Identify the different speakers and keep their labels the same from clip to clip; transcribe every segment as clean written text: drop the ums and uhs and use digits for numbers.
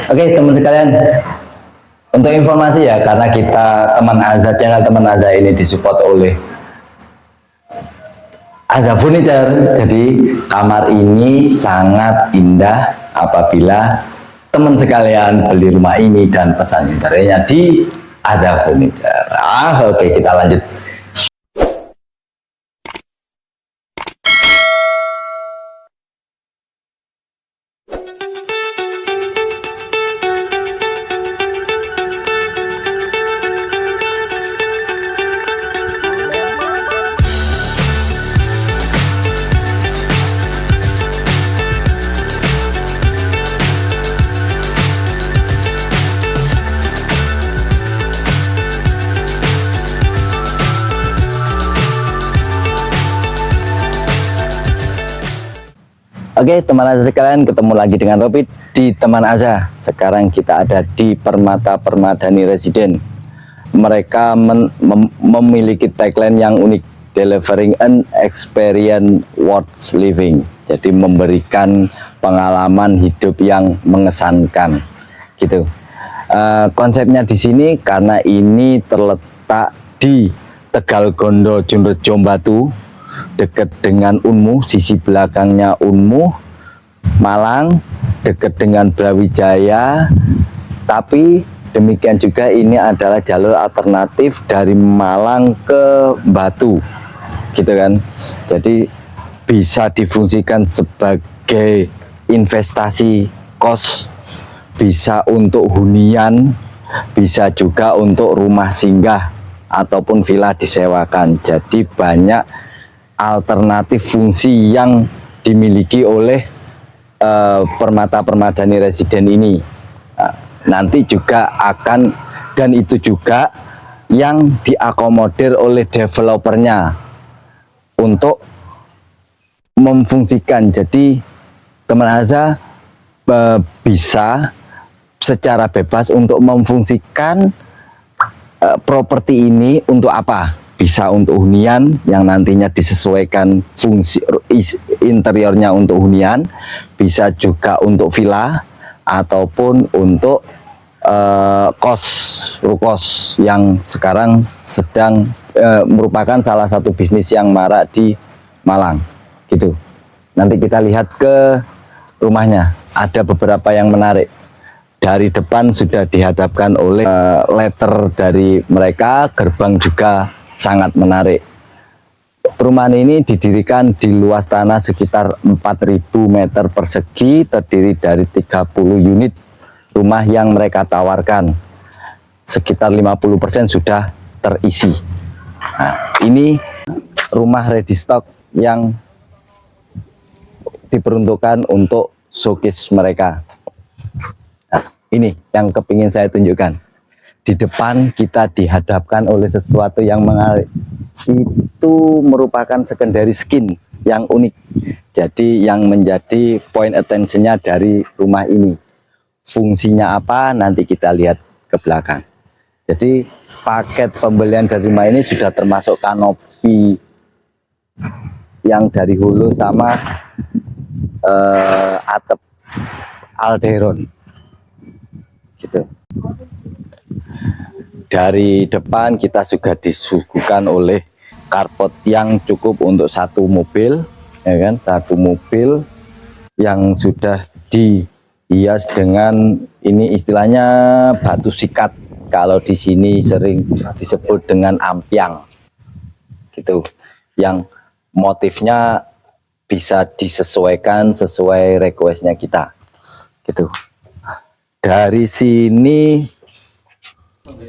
Speaker 1: Oke, teman sekalian, untuk informasi ya, karena kita teman Aza, channel teman Aza ini disupport oleh Aza Furniture, jadi kamar ini sangat indah apabila teman sekalian beli rumah ini dan pesan interiornya di Aza Furniture. Oke, kita lanjut. Oke, teman Aza sekalian, ketemu lagi dengan Robit di Teman Aza. Sekarang kita ada di Permata Permadani Residen. Mereka memiliki tagline yang unik, delivering an experience worth living. Jadi memberikan pengalaman hidup yang mengesankan, gitu. Konsepnya di sini karena ini terletak di Tegal Gondo Junrejo Batu, dekat dengan Unmu, sisi belakangnya Unmu, Malang, dekat dengan Brawijaya. Tapi demikian juga ini adalah jalur alternatif dari Malang ke Batu, gitu kan. Jadi bisa difungsikan sebagai investasi kos, bisa untuk hunian, bisa juga untuk rumah singgah ataupun villa disewakan. Jadi banyak alternatif fungsi yang dimiliki oleh Permata Permadani Residen ini. Nanti juga akan, dan itu juga yang diakomodir oleh developernya untuk memfungsikan. Jadi teman Aza bisa secara bebas untuk memfungsikan properti ini untuk apa. Bisa untuk hunian yang nantinya disesuaikan fungsi interiornya untuk hunian, bisa juga untuk villa ataupun untuk kos rukos yang sekarang sedang merupakan salah satu bisnis yang marak di Malang, gitu. Nanti kita lihat ke rumahnya, ada beberapa yang menarik. Dari depan sudah dihadapkan oleh letter dari mereka, gerbang juga sangat menarik. Perumahan ini didirikan di luas tanah sekitar 4.000 meter persegi, terdiri dari 30 unit rumah yang mereka tawarkan. Sekitar 50% sudah terisi. Nah, ini rumah ready stock yang diperuntukkan untuk showcase mereka. Nah, ini yang kepingin saya tunjukkan. Di depan kita dihadapkan oleh sesuatu yang menarik. Itu merupakan secondary skin yang unik. Jadi yang menjadi point attentionnya dari rumah ini. Fungsinya apa nanti kita lihat ke belakang. Jadi paket pembelian dari rumah ini sudah termasuk kanopi yang dari hulu sama atap Alderon, gitu. Dari depan kita juga disuguhkan oleh karpet yang cukup untuk satu mobil, ya kan, satu mobil yang sudah dihias dengan ini istilahnya batu sikat. Kalau di sini sering disebut dengan ampiang, gitu. Yang motifnya bisa disesuaikan sesuai requestnya kita, gitu. Dari sini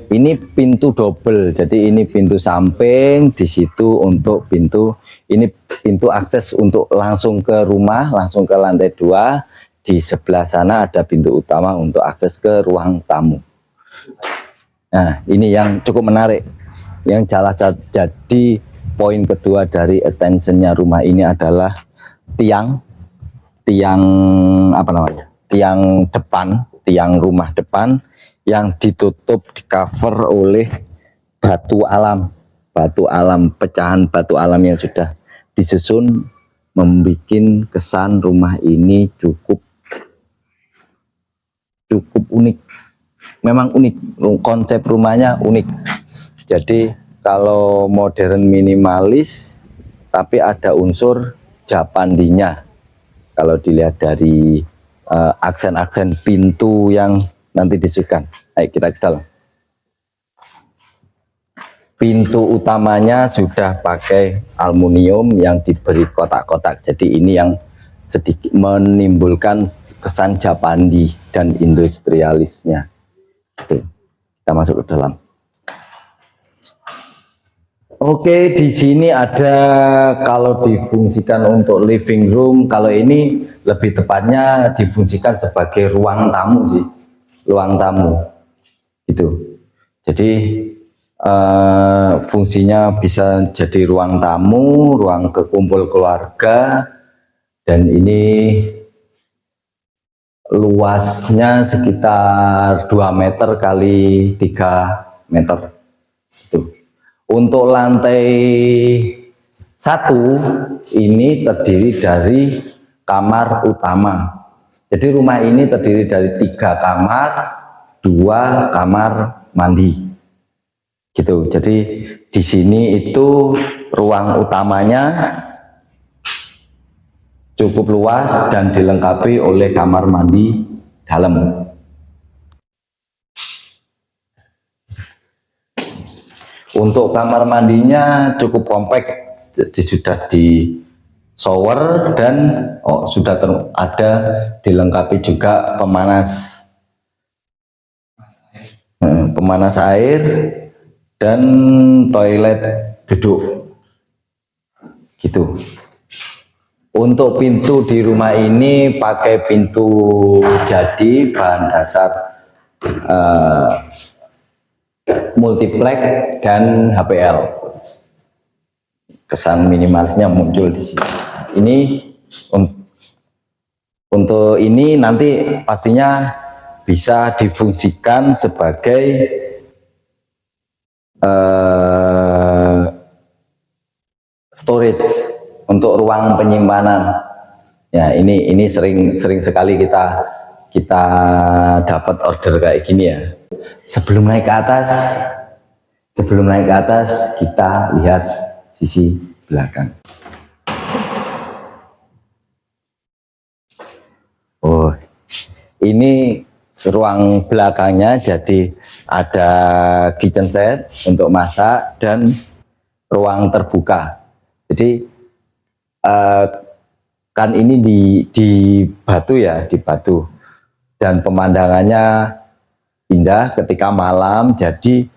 Speaker 1: ini pintu double, jadi ini pintu samping, di situ untuk pintu, ini pintu akses untuk langsung ke rumah, langsung ke lantai 2. Di sebelah sana ada pintu utama untuk akses ke ruang tamu. Nah, ini yang cukup menarik, yang jadi poin kedua dari attentionnya rumah ini adalah tiang apa namanya, tiang depan, tiang rumah depan yang ditutup, di cover oleh batu alam, pecahan batu alam yang sudah disusun, membuat kesan rumah ini cukup unik, memang unik, konsep rumahnya unik. Jadi kalau modern minimalis tapi ada unsur Japandinya. Kalau dilihat dari aksen-aksen pintu yang nanti disusun. Ayo kita ke dalam. Pintu utamanya sudah pakai aluminium yang diberi kotak-kotak. Jadi ini yang sedikit menimbulkan kesan Japandi dan industrialisnya. Oke, kita masuk ke dalam. Oke, di sini ada kalau difungsikan untuk living room, kalau ini lebih tepatnya difungsikan sebagai ruang tamu sih, ruang tamu. Gitu. Jadi fungsinya bisa jadi ruang tamu, ruang kekumpul keluarga, dan ini luasnya sekitar 2 meter kali 3 meter. Itu. Untuk lantai 1 ini terdiri dari kamar utama. Jadi rumah ini terdiri dari 3 kamar, 2 kamar mandi. Gitu. Jadi di sini itu ruang utamanya cukup luas dan dilengkapi oleh kamar mandi dalam. Untuk kamar mandinya cukup kompak, jadi sudah di shower dan sudah ada dilengkapi juga pemanas air dan toilet duduk. Gitu. Untuk pintu di rumah ini pakai pintu jadi bahan dasar multiplex dan HPL. Kesan minimalisnya muncul di sini. Ini untuk ini nanti pastinya bisa difungsikan sebagai storage untuk ruang penyimpanan. Ya, ini sering sekali kita dapat order kayak gini ya. Sebelum naik ke atas kita lihat sisi belakang. Oh, ini ruang belakangnya, jadi ada kitchen set untuk masak dan ruang terbuka. Jadi kan ini di batu ya, di batu, dan pemandangannya indah ketika malam. Jadi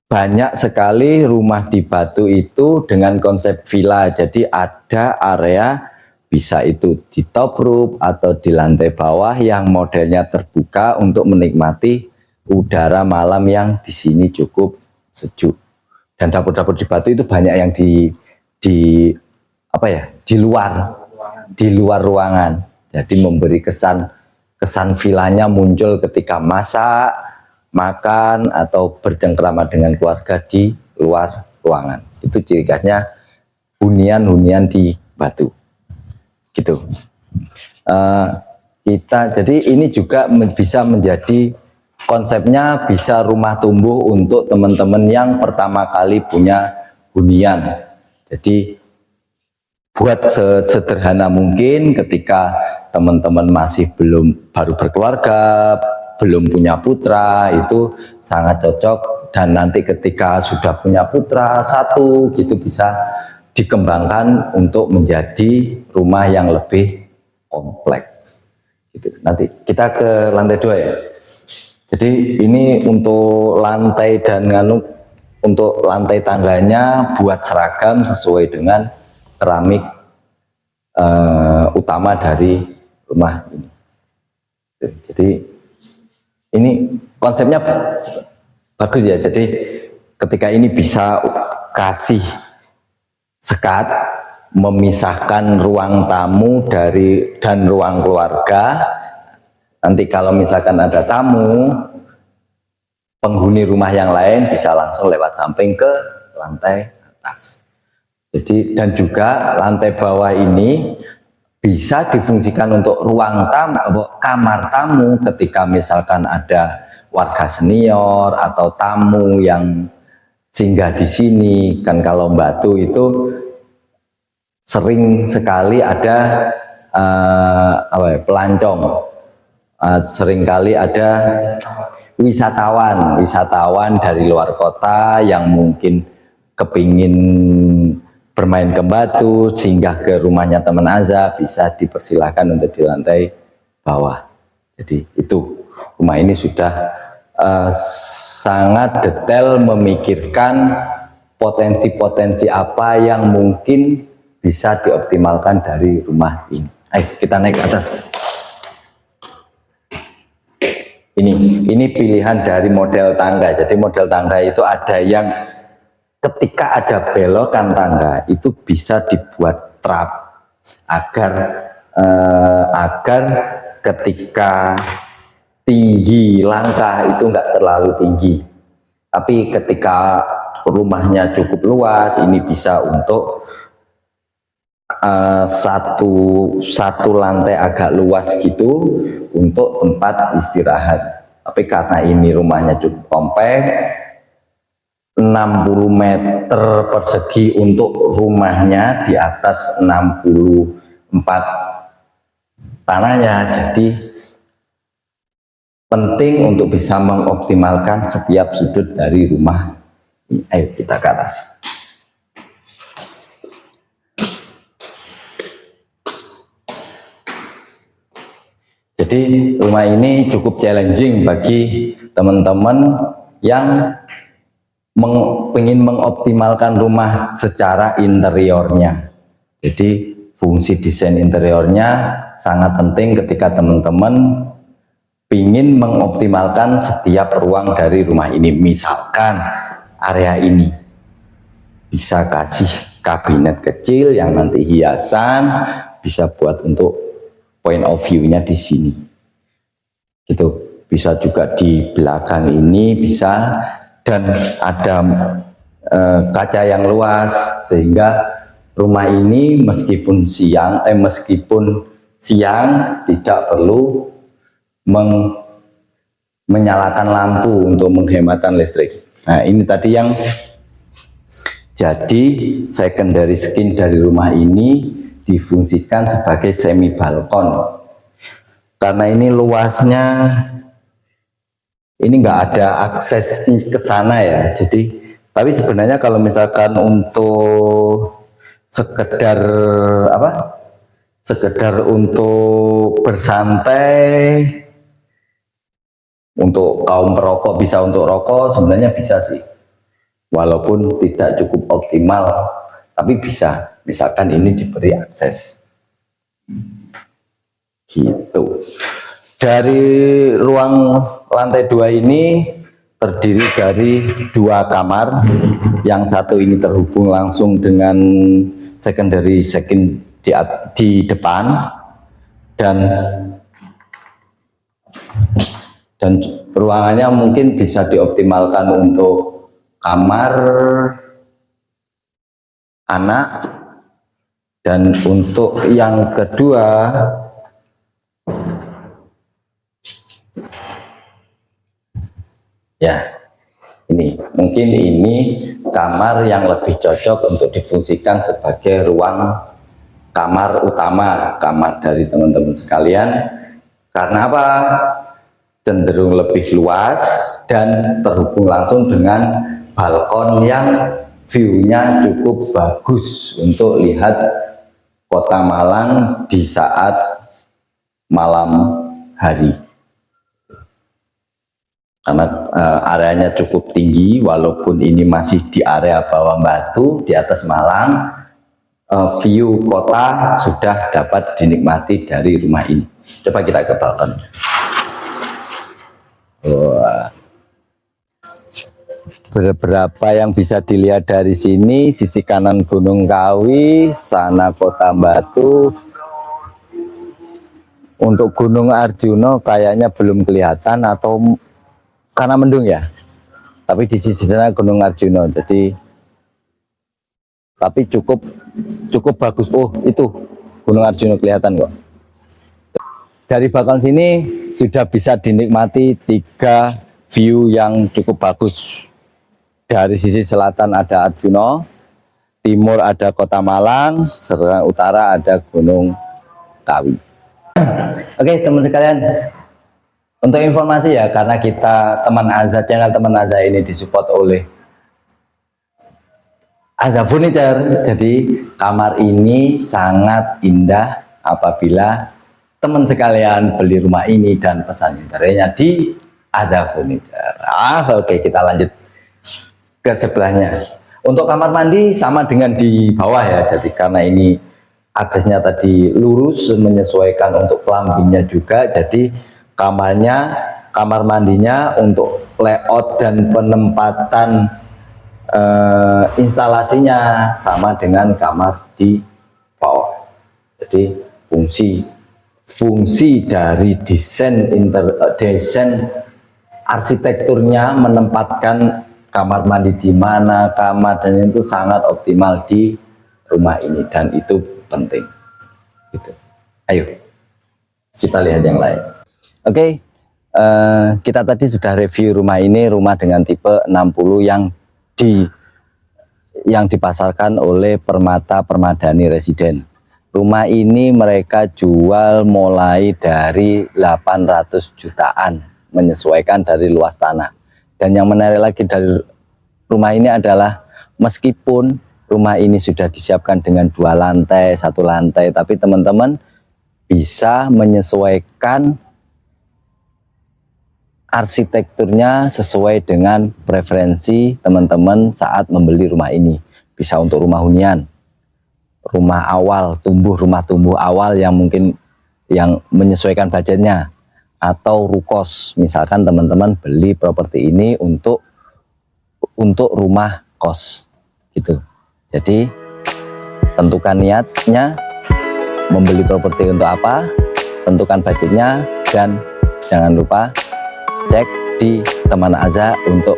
Speaker 1: banyak sekali rumah di batu itu dengan konsep villa. Jadi ada area bisa itu di top roof atau di lantai bawah yang modelnya terbuka untuk menikmati udara malam yang di sini cukup sejuk. Dan dapur-dapur di batu itu banyak yang di luar ruangan. Jadi memberi kesan villanya muncul ketika masak, makan atau bercengkrama dengan keluarga di luar ruangan. Itu ciri khasnya hunian di batu. Gitu. Jadi ini juga bisa menjadi konsepnya, bisa rumah tumbuh untuk teman-teman yang pertama kali punya hunian. Jadi buat sesederhana mungkin ketika teman-teman masih baru berkeluarga, belum punya putra, itu sangat cocok. Dan nanti ketika sudah punya putra 1 gitu, bisa dikembangkan untuk menjadi rumah yang lebih kompleks gitu. Nanti kita ke lantai 2 ya. Jadi ini untuk lantai dan untuk lantai tangganya buat seragam sesuai dengan keramik utama dari rumah ini. Jadi ini konsepnya bagus ya. Jadi ketika ini bisa kasih sekat memisahkan ruang tamu dan ruang keluarga. Nanti kalau misalkan ada tamu, penghuni rumah yang lain bisa langsung lewat samping ke lantai atas. Jadi dan juga lantai bawah ini bisa difungsikan untuk ruang tamu, kamar tamu ketika misalkan ada warga senior atau tamu yang singgah di sini. Kan kalau Batu itu sering sekali ada pelancong, seringkali ada wisatawan dari luar kota yang mungkin kepingin bermain ke Batu, singgah ke rumahnya teman Aza, bisa dipersilahkan untuk di lantai bawah. Jadi itu, rumah ini sudah sangat detail memikirkan potensi-potensi apa yang mungkin bisa dioptimalkan dari rumah ini. Ayo kita naik ke atas. Ini pilihan dari model tangga. Jadi model tangga itu ada yang ketika ada belokan tangga itu bisa dibuat trap agar ketika tinggi langkah itu enggak terlalu tinggi. Tapi ketika rumahnya cukup luas, ini bisa untuk satu lantai agak luas gitu untuk tempat istirahat. Tapi karena ini rumahnya cukup kompak, 60 meter persegi untuk rumahnya, di atas 64 tanahnya, jadi penting untuk bisa mengoptimalkan setiap sudut dari rumah. Ayo kita ke atas. Jadi rumah ini cukup challenging bagi teman-teman yang ingin mengoptimalkan rumah secara interiornya. Jadi fungsi desain interiornya sangat penting ketika teman-teman ingin mengoptimalkan setiap ruang dari rumah ini. Misalkan area ini bisa kasih kabinet kecil yang nanti hiasan, bisa buat untuk point of view-nya di sini. Gitu. Bisa juga di belakang ini bisa, dan ada kaca yang luas sehingga rumah ini meskipun siang tidak perlu menyalakan lampu untuk menghematan listrik. Nah, ini tadi yang jadi secondary skin dari rumah ini difungsikan sebagai semi balkon. Karena ini luasnya, ini nggak ada akses ke sana ya. Jadi, tapi sebenarnya kalau misalkan untuk sekedar untuk bersantai, untuk kaum perokok bisa untuk rokok, sebenarnya bisa sih, walaupun tidak cukup optimal, tapi bisa. Misalkan ini diberi akses gitu. Dari ruang lantai 2 ini terdiri dari 2 kamar, yang satu ini terhubung langsung dengan secondary di depan, dan ruangannya mungkin bisa dioptimalkan untuk kamar anak, dan untuk yang kedua ya ini mungkin ini kamar yang lebih cocok untuk difungsikan sebagai ruang kamar utama, kamar dari teman-teman sekalian. Karena apa? Cenderung lebih luas dan terhubung langsung dengan balkon yang view-nya cukup bagus untuk lihat kota Malang di saat malam hari. Karena areanya cukup tinggi, walaupun ini masih di area bawah Batu, di atas Malang, view kota sudah dapat dinikmati dari rumah ini. Coba kita ke balkon. Wah. Beberapa yang bisa dilihat dari sini, sisi kanan Gunung Kawi, sana Kota Batu. Untuk Gunung Arjuna kayaknya belum kelihatan atau karena mendung ya. Tapi di sisi sana Gunung Arjuna, jadi tapi cukup bagus. Oh, itu Gunung Arjuna kelihatan kok. Dari balkon sini sudah bisa dinikmati 3 view yang cukup bagus. Dari sisi selatan ada Arjuna, timur ada Kota Malang, sedangkan utara ada Gunung Kawi. Oke teman sekalian, untuk informasi ya, karena kita Teman Azza, channel Teman Azza ini disupport oleh Azza Furniture, jadi kamar ini sangat indah apabila teman sekalian beli rumah ini dan pesan interiornya di Azza Furniture. Oke, kita lanjut ke sebelahnya. Untuk kamar mandi sama dengan di bawah ya, jadi karena ini aksesnya tadi lurus, menyesuaikan untuk plumbingnya juga, jadi kamar mandinya untuk layout dan penempatan instalasinya sama dengan kamar di bawah. Jadi fungsi dari desain arsitekturnya menempatkan kamar mandi di mana, kamar dan itu sangat optimal di rumah ini dan itu penting. Gitu. Ayo kita lihat yang lain. Oke, kita tadi sudah review rumah ini, rumah dengan tipe 60 yang dipasarkan oleh Permata Permadani Residen. Rumah ini mereka jual mulai dari 800 jutaan, menyesuaikan dari luas tanah. Dan yang menarik lagi dari rumah ini adalah meskipun rumah ini sudah disiapkan dengan 2 lantai, 1 lantai, tapi teman-teman bisa menyesuaikan arsitekturnya sesuai dengan preferensi teman-teman saat membeli rumah ini. Bisa untuk rumah hunian, rumah awal, rumah tumbuh awal yang mungkin yang menyesuaikan budgetnya, atau rukos, misalkan teman-teman beli properti ini untuk rumah kos gitu. Jadi tentukan niatnya membeli properti untuk apa, tentukan budgetnya, dan jangan lupa cek di Teman Azza untuk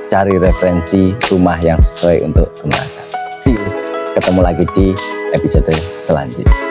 Speaker 1: cari referensi rumah yang sesuai untuk Teman Azza. See you, ketemu lagi di episode selanjutnya.